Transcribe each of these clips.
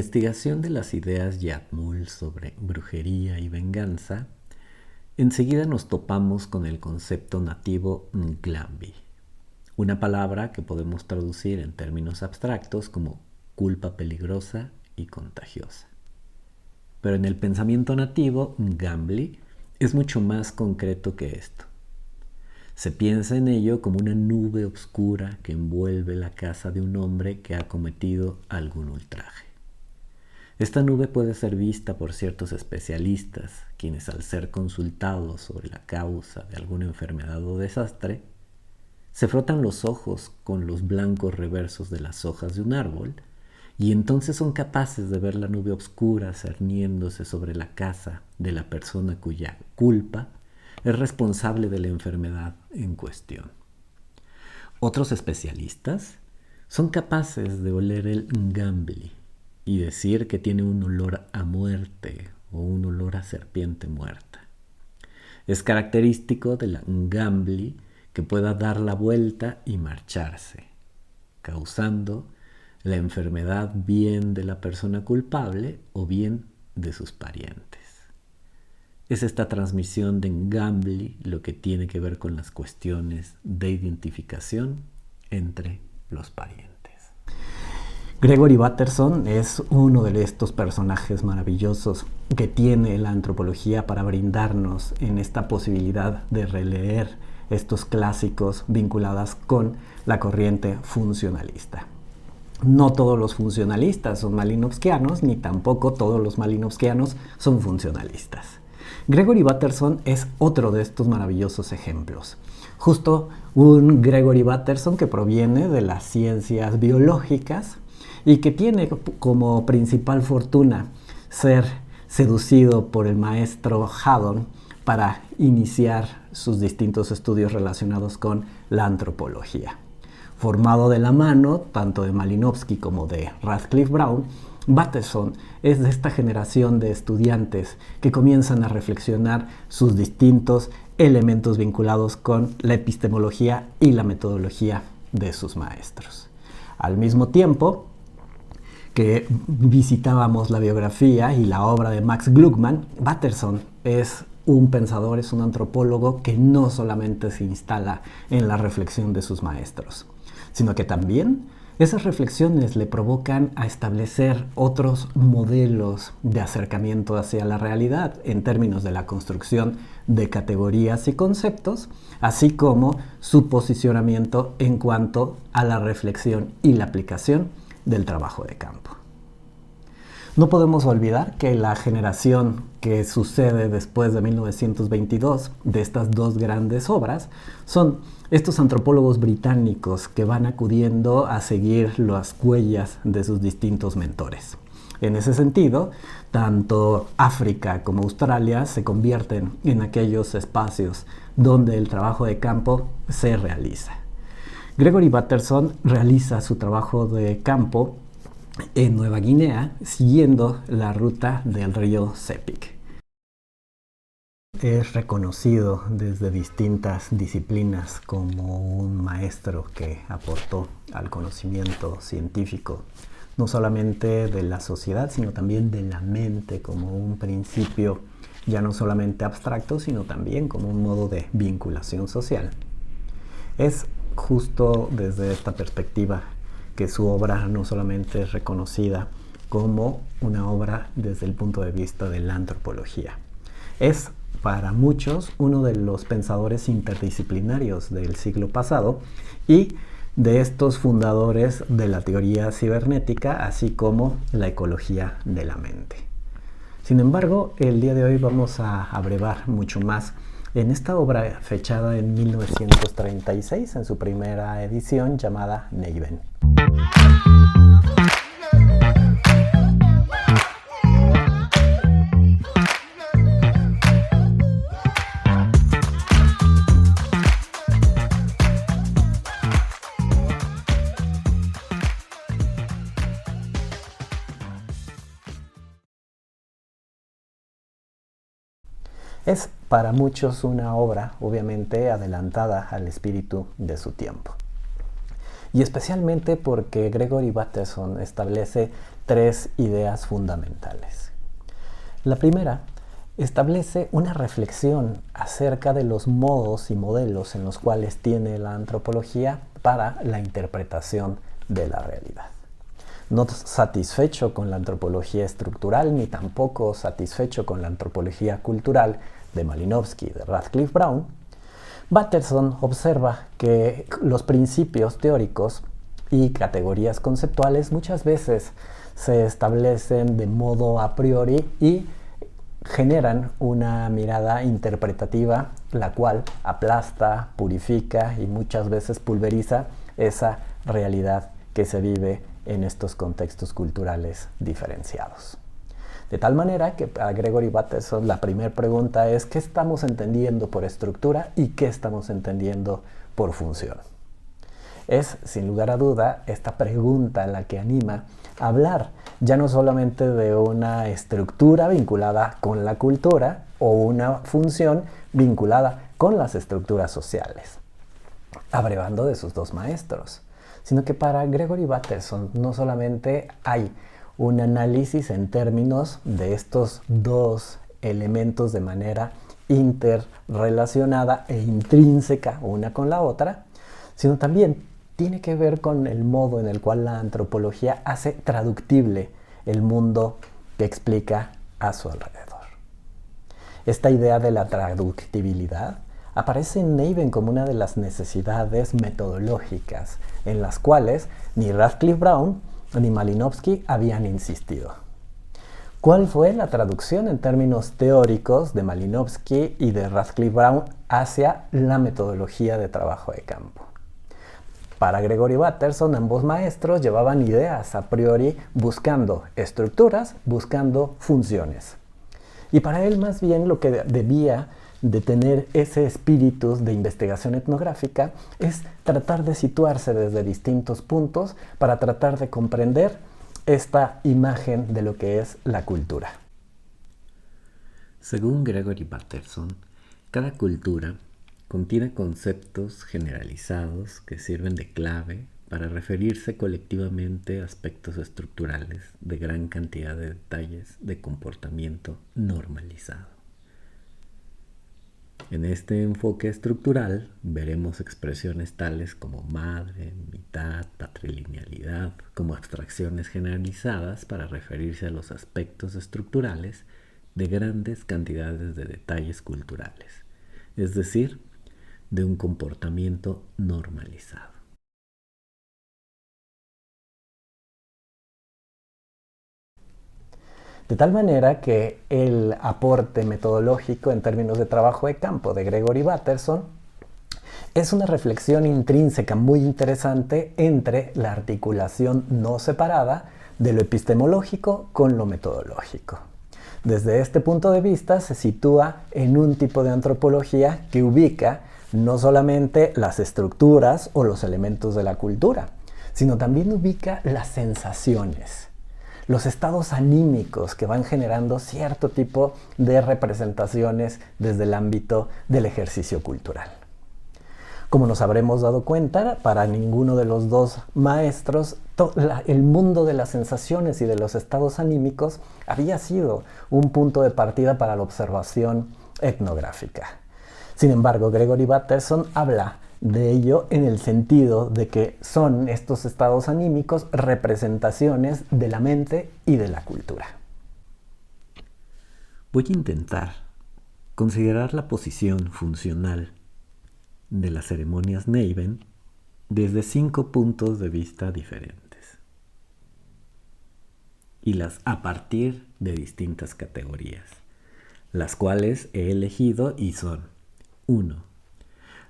investigación de las ideas Yatmul sobre brujería y venganza, enseguida nos topamos con el concepto nativo Nglambi, una palabra que podemos traducir en términos abstractos como culpa peligrosa y contagiosa. Pero en el pensamiento nativo, Ngambli es mucho más concreto que esto. Se piensa en ello como una nube oscura que envuelve la casa de un hombre que ha cometido algún ultraje. Esta nube puede ser vista por ciertos especialistas, quienes al ser consultados sobre la causa de alguna enfermedad o desastre, se frotan los ojos con los blancos reversos de las hojas de un árbol y entonces son capaces de ver la nube oscura cerniéndose sobre la casa de la persona cuya culpa es responsable de la enfermedad en cuestión. Otros especialistas son capaces de oler el Ngambli y decir que tiene un olor a muerte o un olor a serpiente muerta. Es característico de la Ngambli que pueda dar la vuelta y marcharse, causando la enfermedad bien de la persona culpable o bien de sus parientes. Es esta transmisión de Ngambli lo que tiene que ver con las cuestiones de identificación entre los parientes. Gregory Bateson es uno de estos personajes maravillosos que tiene la antropología para brindarnos en esta posibilidad de releer estos clásicos vinculadas con la corriente funcionalista. No todos los funcionalistas son malinovskianos, ni tampoco todos los malinovskianos son funcionalistas. Gregory Bateson es otro de estos maravillosos ejemplos. Justo un Gregory Bateson que proviene de las ciencias biológicas y que tiene como principal fortuna ser seducido por el maestro Haddon para iniciar sus distintos estudios relacionados con la antropología. Formado de la mano tanto de Malinowski como de Radcliffe Brown, Bateson es de esta generación de estudiantes que comienzan a reflexionar sus distintos elementos vinculados con la epistemología y la metodología de sus maestros. Al mismo tiempo que visitábamos la biografía y la obra de Max Gluckman, Bateson es un pensador, es un antropólogo que no solamente se instala en la reflexión de sus maestros, sino que también esas reflexiones le provocan a establecer otros modelos de acercamiento hacia la realidad en términos de la construcción de categorías y conceptos, así como su posicionamiento en cuanto a la reflexión y la aplicación del trabajo de campo. No podemos olvidar que la generación que sucede después de 1922 de estas dos grandes obras son estos antropólogos británicos que van acudiendo a seguir las huellas de sus distintos mentores. En ese sentido, tanto África como Australia se convierten en aquellos espacios donde el trabajo de campo se realiza. Gregory Bateson realiza su trabajo de campo en Nueva Guinea siguiendo la ruta del río Sepik. Es reconocido desde distintas disciplinas como un maestro que aportó al conocimiento científico, no solamente de la sociedad, sino también de la mente como un principio ya no solamente abstracto, sino también como un modo de vinculación social. Es justo desde esta perspectiva que su obra no solamente es reconocida como una obra desde el punto de vista de la antropología. Es para muchos uno de los pensadores interdisciplinarios del siglo pasado y de estos fundadores de la teoría cibernética, así como la ecología de la mente. Sin embargo, el día de hoy vamos a abrevar mucho más en esta obra fechada en 1936, en su primera edición llamada Neiven. Es para muchos una obra, obviamente, adelantada al espíritu de su tiempo. y especialmente porque Gregory Bateson establece 3 ideas fundamentales. La primera establece una reflexión acerca de los modos y modelos en los cuales tiene la antropología para la interpretación de la realidad. No satisfecho con la antropología estructural ni tampoco satisfecho con la antropología cultural de Malinowski y de Radcliffe Brown, Bateson observa que los principios teóricos y categorías conceptuales muchas veces se establecen de modo a priori y generan una mirada interpretativa, la cual aplasta, purifica y muchas veces pulveriza esa realidad que se vive en estos contextos culturales diferenciados. De tal manera que para Gregory Bateson la primera pregunta es ¿qué estamos entendiendo por estructura y qué estamos entendiendo por función? Es, sin lugar a duda, esta pregunta la que anima a hablar ya no solamente de una estructura vinculada con la cultura o una función vinculada con las estructuras sociales, abrevando de sus 2 maestros, sino que para Gregory Bateson no solamente hay un análisis en términos de estos 2 elementos de manera interrelacionada e intrínseca una con la otra, sino también tiene que ver con el modo en el cual la antropología hace traductible el mundo que explica a su alrededor. Esta idea de la traductibilidad aparece en Neiven como una de las necesidades metodológicas en las cuales ni Radcliffe Brown ni Malinowski habían insistido. ¿Cuál fue la traducción en términos teóricos de Malinowski y de Radcliffe Brown hacia la metodología de trabajo de campo? Para Gregory Bateson, ambos maestros llevaban ideas a priori buscando estructuras, buscando funciones. Y para él más bien lo que debía de tener ese espíritu de investigación etnográfica es tratar de situarse desde distintos puntos para tratar de comprender esta imagen de lo que es la cultura. Según Gregory Bateson, cada cultura contiene conceptos generalizados que sirven de clave para referirse colectivamente a aspectos estructurales de gran cantidad de detalles de comportamiento normalizado. En este enfoque estructural veremos expresiones tales como madre, mitad, patrilinealidad, como abstracciones generalizadas para referirse a los aspectos estructurales de grandes cantidades de detalles culturales, es decir, de un comportamiento normalizado. De tal manera que el aporte metodológico en términos de trabajo de campo de Gregory Bateson es una reflexión intrínseca muy interesante entre la articulación no separada de lo epistemológico con lo metodológico. Desde este punto de vista se sitúa en un tipo de antropología que ubica no solamente las estructuras o los elementos de la cultura, sino también ubica las sensaciones, los estados anímicos que van generando cierto tipo de representaciones desde el ámbito del ejercicio cultural. Como nos habremos dado cuenta, para ninguno de los 2 maestros, el mundo de las sensaciones y de los estados anímicos había sido un punto de partida para la observación etnográfica. Sin embargo, Gregory Bateson habla de ello en el sentido de que son estos estados anímicos representaciones de la mente y de la cultura. Voy a intentar considerar la posición funcional de las ceremonias Neiven desde 5 puntos de vista diferentes y las a partir de distintas categorías, las cuales he elegido y son: 1.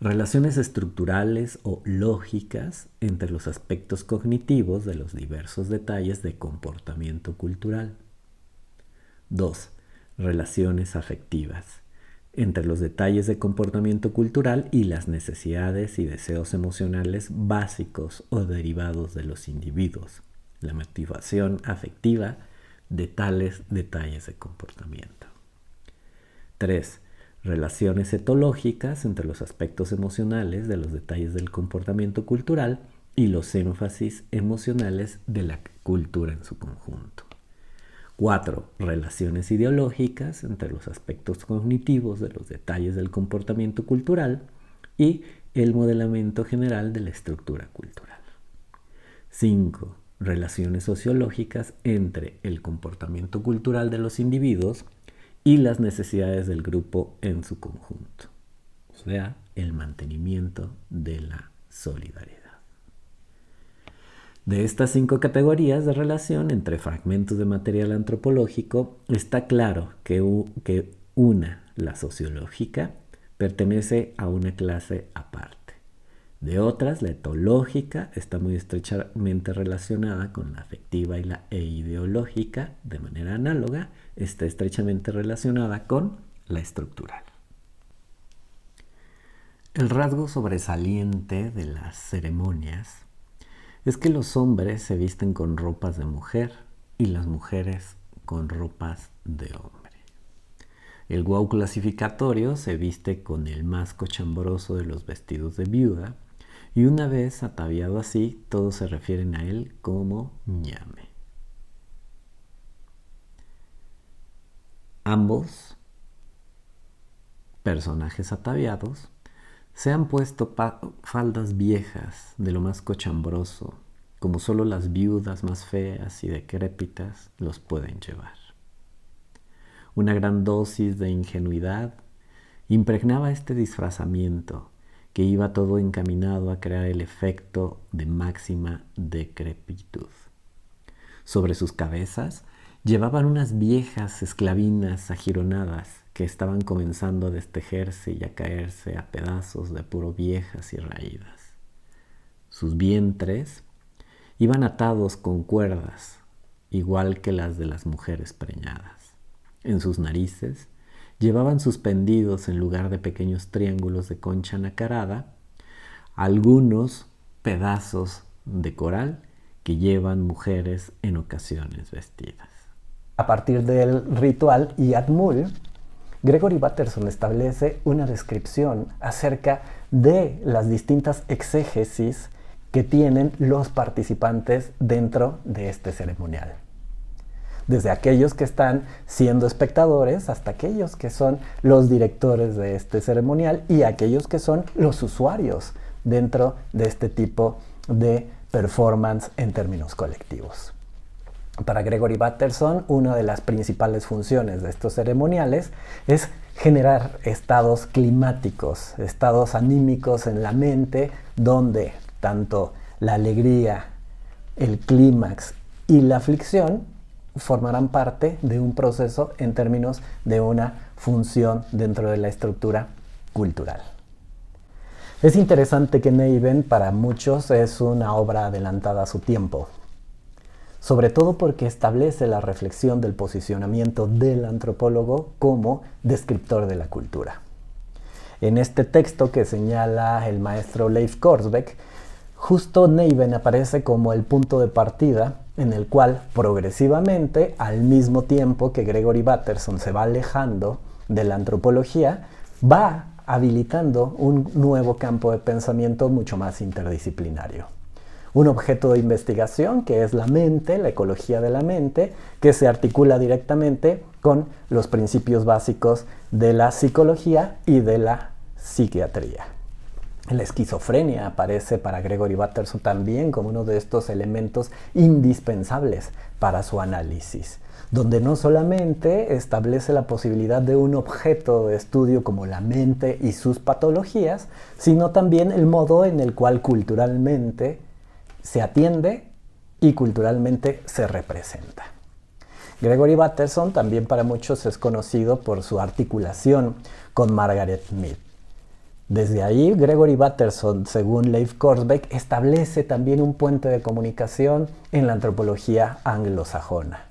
Relaciones estructurales o lógicas entre los aspectos cognitivos de los diversos detalles de comportamiento cultural. 2. Relaciones afectivas entre los detalles de comportamiento cultural y las necesidades y deseos emocionales básicos o derivados de los individuos, la motivación afectiva de tales detalles de comportamiento. 3. Relaciones etológicas entre los aspectos emocionales de los detalles del comportamiento cultural y los énfasis emocionales de la cultura en su conjunto. 4. Relaciones ideológicas entre los aspectos cognitivos de los detalles del comportamiento cultural y el modelamiento general de la estructura cultural. 5. Relaciones sociológicas entre el comportamiento cultural de los individuos y las necesidades del grupo en su conjunto, o sea, el mantenimiento de la solidaridad. De estas 5 categorías de relación entre fragmentos de material antropológico, está claro que una, la sociológica, pertenece a una clase aparte. De otras, la etológica está muy estrechamente relacionada con la afectiva y la ideológica, de manera análoga, está estrechamente relacionada con la estructural. El rasgo sobresaliente de las ceremonias es que los hombres se visten con ropas de mujer y las mujeres con ropas de hombre. El guau clasificatorio se viste con el más cochambroso de los vestidos de viuda y una vez ataviado así, todos se refieren a él como ñame. Ambos personajes ataviados se han puesto faldas viejas de lo más cochambroso, como solo las viudas más feas y decrépitas los pueden llevar. Una gran dosis de ingenuidad impregnaba este disfrazamiento, que iba todo encaminado a crear el efecto de máxima decrepitud. Sobre sus cabezas llevaban unas viejas esclavinas ajironadas que estaban comenzando a destejerse y a caerse a pedazos de puro viejas y raídas. Sus vientres iban atados con cuerdas, igual que las de las mujeres preñadas. En sus narices llevaban suspendidos, en lugar de pequeños triángulos de concha nacarada, algunos pedazos de coral que llevan mujeres en ocasiones vestidas. A partir del ritual Yatmul, Gregory Bateson establece una descripción acerca de las distintas exégesis que tienen los participantes dentro de este ceremonial. Desde aquellos que están siendo espectadores hasta aquellos que son los directores de este ceremonial y aquellos que son los usuarios dentro de este tipo de performance en términos colectivos. Para Gregory Bateson, una de las principales funciones de estos ceremoniales es generar estados climáticos, estados anímicos en la mente, donde tanto la alegría, el clímax y la aflicción formarán parte de un proceso en términos de una función dentro de la estructura cultural. Es interesante que Neiven para muchos es una obra adelantada a su tiempo, sobre todo porque establece la reflexión del posicionamiento del antropólogo como descriptor de la cultura. En este texto que señala el maestro Leif Korsbeck, justo Neiven aparece como el punto de partida en el cual progresivamente, al mismo tiempo que Gregory Bateson se va alejando de la antropología, va habilitando un nuevo campo de pensamiento mucho más interdisciplinario. Un objeto de investigación que es la mente, la ecología de la mente, que se articula directamente con los principios básicos de la psicología y de la psiquiatría. La esquizofrenia aparece para Gregory Bateson también como uno de estos elementos indispensables para su análisis, donde no solamente establece la posibilidad de un objeto de estudio como la mente y sus patologías, sino también el modo en el cual culturalmente se atiende y culturalmente se representa. Gregory Bateson también para muchos es conocido por su articulación con Margaret Mead. Desde ahí, Gregory Bateson, según Leif Korsbeck, establece también un puente de comunicación en la antropología anglosajona,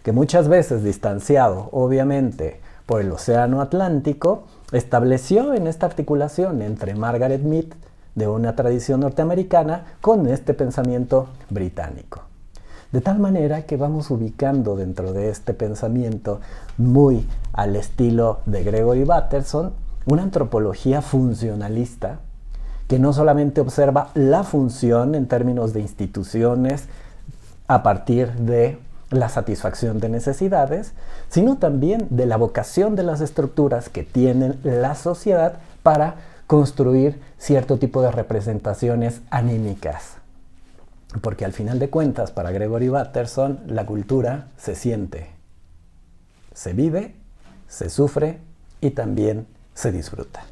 que muchas veces distanciado, obviamente, por el Océano Atlántico, estableció en esta articulación entre Margaret Mead, de una tradición norteamericana, con este pensamiento británico. De tal manera que vamos ubicando dentro de este pensamiento muy al estilo de Gregory Bateson una antropología funcionalista que no solamente observa la función en términos de instituciones a partir de la satisfacción de necesidades, sino también de la vocación de las estructuras que tiene la sociedad para construir cierto tipo de representaciones anímicas. Porque al final de cuentas, para Gregory Bateson, la cultura se siente, se vive, se sufre y también se disfruta.